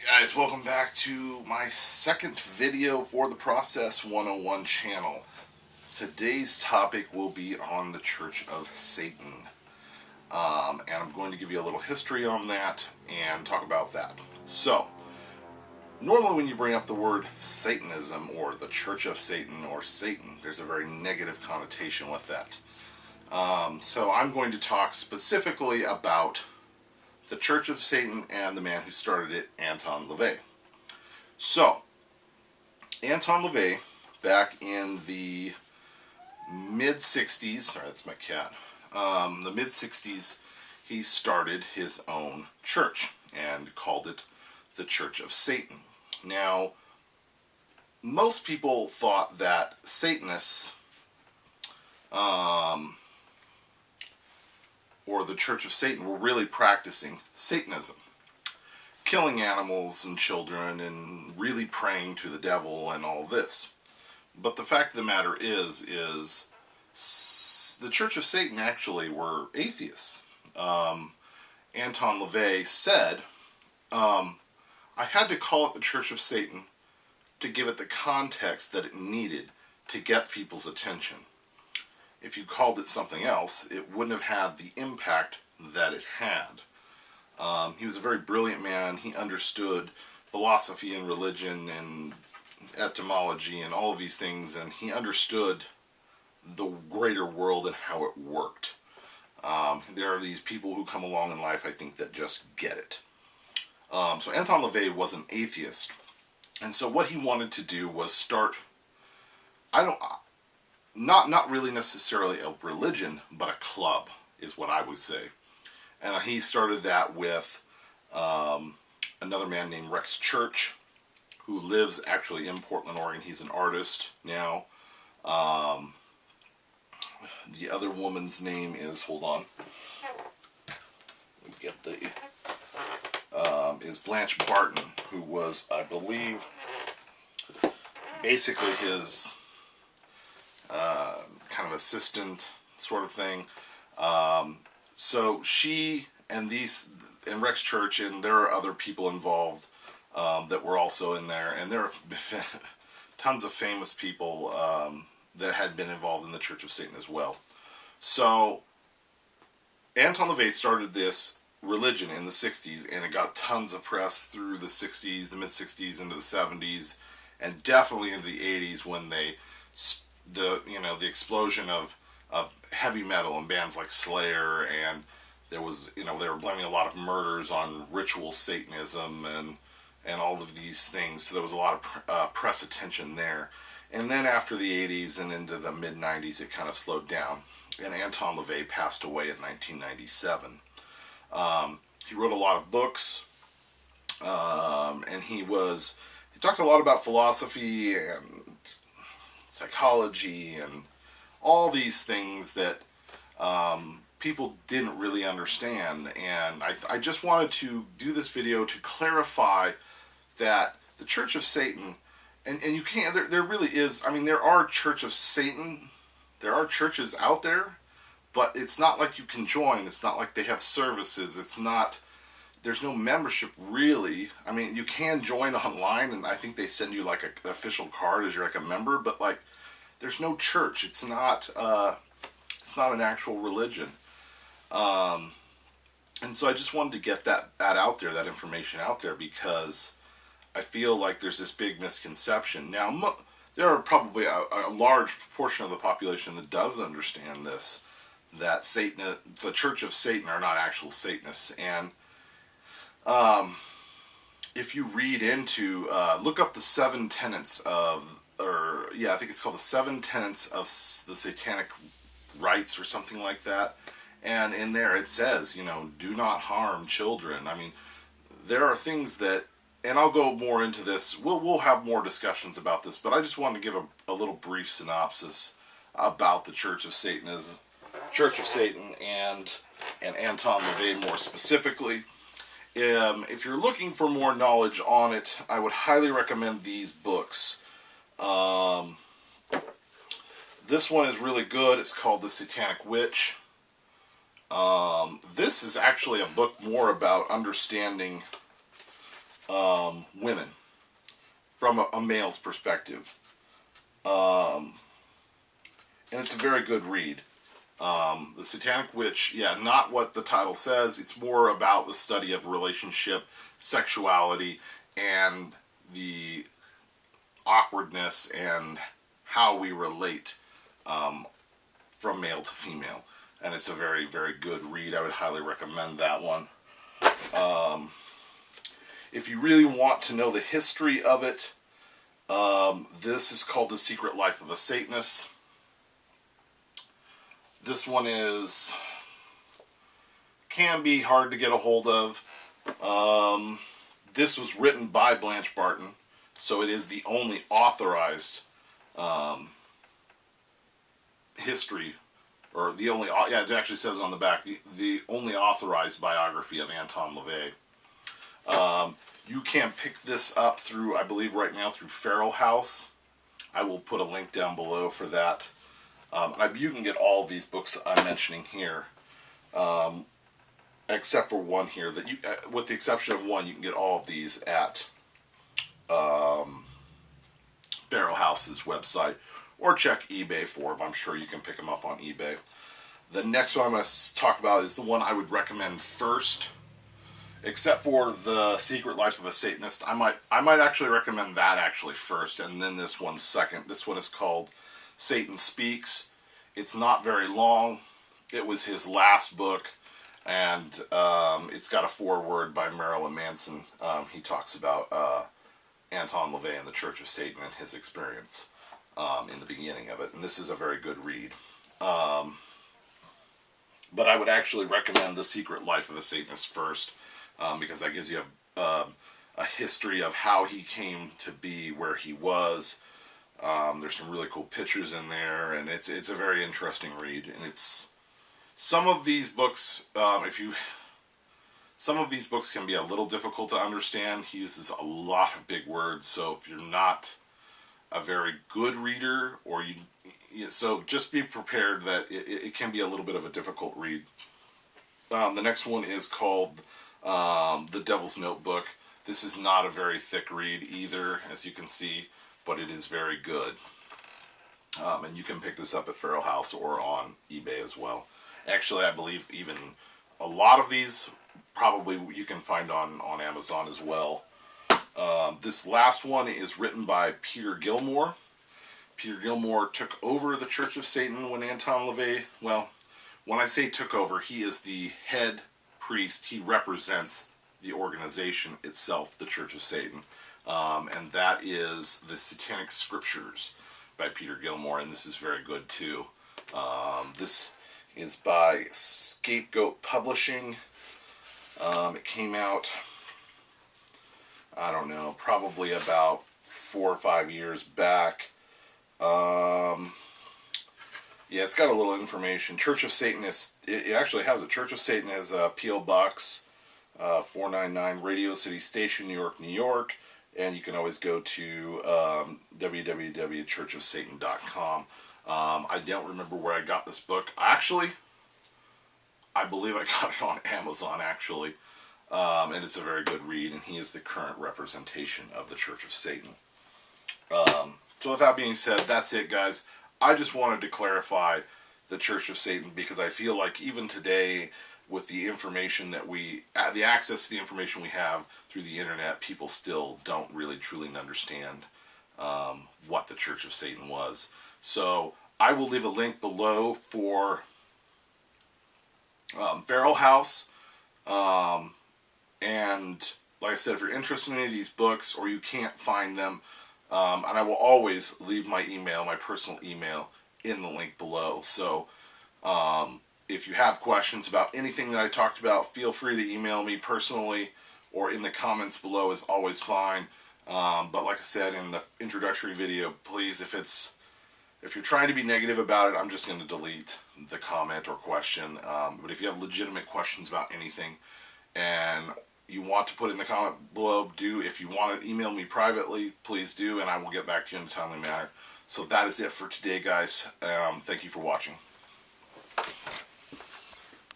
Guys, welcome back to my second video for the Process 101 channel. Today's topic will be on the Church of Satan. And I'm going to give you a little history on that and talk about that. So, normally when you bring up the word Satanism or the Church of Satan or Satan, there's a very negative connotation with that. So I'm going to talk specifically about the Church of Satan and the man who started it, Anton Lavey. So, Anton Lavey, back in the mid-60s, sorry, that's my cat, the mid-60s, he started his own church and called it the Church of Satan. Now, most people thought that Satanists, or the Church of Satan, were really practicing Satanism, killing animals and children and really praying to the devil and all this. But the fact of the matter is the Church of Satan actually were atheists. Anton Lavey said, I had to call it the Church of Satan to give it the context that it needed to get people's attention. If you called it something else, it wouldn't have had the impact that it had. He was a very brilliant man. He understood philosophy and religion and etymology and all of these things, and he understood the greater world and how it worked. There are these people who come along in life, I think, that just get it. So Anton Lavey was an atheist, and so what he wanted to do was start, not really necessarily a religion, but a club, is what I would say. And he started that with another man named Rex Church, who lives actually in Portland, Oregon. He's an artist now. The other woman's name is, hold on, let me get the, is Blanche Barton, who was, I believe, basically his kind of assistant sort of thing. So she and Rex Church, and there are other people involved that were also in there, and there are tons of famous people that had been involved in the Church of Satan as well. So Anton Lavey started this religion in the 60s, and it got tons of press through the 60s, the mid-60s into the 70s, and definitely into the 80s when the explosion of heavy metal and bands like Slayer, and there was, they were blaming a lot of murders on ritual Satanism and all of these things. So there was a lot of press attention there. And then after the 80s and into the mid-90s, it kind of slowed down. And Anton Lavey passed away in 1997. He wrote a lot of books, and he talked a lot about philosophy and psychology and all these things that people didn't really understand. And I just wanted to do this video to clarify that the Church of Satan, and you can't, there really is, I mean, there are Church of Satan, there are churches out there, but it's not like you can join. It's not like they have services. It's not, there's no membership really. I mean, you can join online, and I think they send you like an official card as you're like a member, but like, there's no church. It's not an actual religion. And so I just wanted to get that out there, that information out there, because I feel like there's this big misconception. Now, there are probably a large portion of the population that does understand this, that the Church of Satan are not actual Satanists. And if you read into, look up the 7 tenets of, I think it's called the 7 tenets of the Satanic Rites or something like that. And in there it says, do not harm children. I mean, there are things that, and I'll go more into this, we'll have more discussions about this, but I just wanted to give a little brief synopsis about the Church of Satan and Anton Lavey more specifically. If you're looking for more knowledge on it, I would highly recommend these books. This one is really good. It's called The Satanic Witch. This is actually a book more about understanding women from a male's perspective. And it's a very good read. The Satanic Witch, yeah, not what the title says. It's more about the study of relationship, sexuality, and the awkwardness and how we relate from male to female. And it's a very, very good read. I would highly recommend that one. If you really want to know the history of it, this is called The Secret Life of a Satanist. This one can be hard to get a hold of. This was written by Blanche Barton, so it is the only authorized history, or the only, yeah, it actually says on the back, the only authorized biography of Anton Lavey. You can pick this up through, I believe right now, through Feral House. I will put a link down below for that. You can get all of these books I'm mentioning here, except for one here. That you, with the exception of one, you can get all of these at Feral House's website, or check eBay for them. I'm sure you can pick them up on eBay. The next one I'm going to talk about is the one I would recommend first, except for The Secret Life of a Satanist. I might actually recommend that actually first, and then this one second. This one is called Satan Speaks. It's not very long. It was his last book, and it's got a foreword by Marilyn Manson. He talks about Anton Lavey and the Church of Satan and his experience in the beginning of it, and this is a very good read. But I would actually recommend The Secret Life of a Satanist first, because that gives you a history of how he came to be where he was. There's some really cool pictures in there, and it's a very interesting read. And it's some of these books, some of these books can be a little difficult to understand. He uses a lot of big words, so if you're not a very good reader, or so just be prepared that it can be a little bit of a difficult read. The next one is called The Devil's Notebook. This is not a very thick read either, as you can see, but it is very good. And you can pick this up at Feral House or on eBay as well. Actually, I believe even a lot of these probably you can find on Amazon as well. This last one is written by Peter Gilmore. Peter Gilmore took over the Church of Satan when Anton Lavey, well, when I say took over, he is the head priest. He represents the organization itself, the Church of Satan. And that is the Satanic Scriptures by Peter Gilmore, and this is very good too. This is by Scapegoat Publishing. It came out, I don't know, probably about 4 or 5 years back. Yeah, it's got a little information. Church of Satan is, it actually has a Church of Satan as a P.O. Box 499, Radio City Station, New York, New York. And you can always go to www.churchofsatan.com. I don't remember where I got this book. Actually, I believe I got it on Amazon, actually. And it's a very good read, and he is the current representation of the Church of Satan. So with that being said, that's it, guys. I just wanted to clarify the Church of Satan, because I feel like even today, with the information that the access to the information we have through the internet, people still don't really truly understand what the Church of Satan was. So I will leave a link below for Feral House, and like I said, if you're interested in any of these books or you can't find them, and I will always leave my email, my personal email, in the link below. So if you have questions about anything that I talked about, feel free to email me personally, or in the comments below is always fine. But like I said in the introductory video, please, if you're trying to be negative about it, I'm just going to delete the comment or question. But if you have legitimate questions about anything and you want to put it in the comment below, do. If you want to email me privately, please do, and I will get back to you in a timely manner. So that is it for today, guys. Thank you for watching.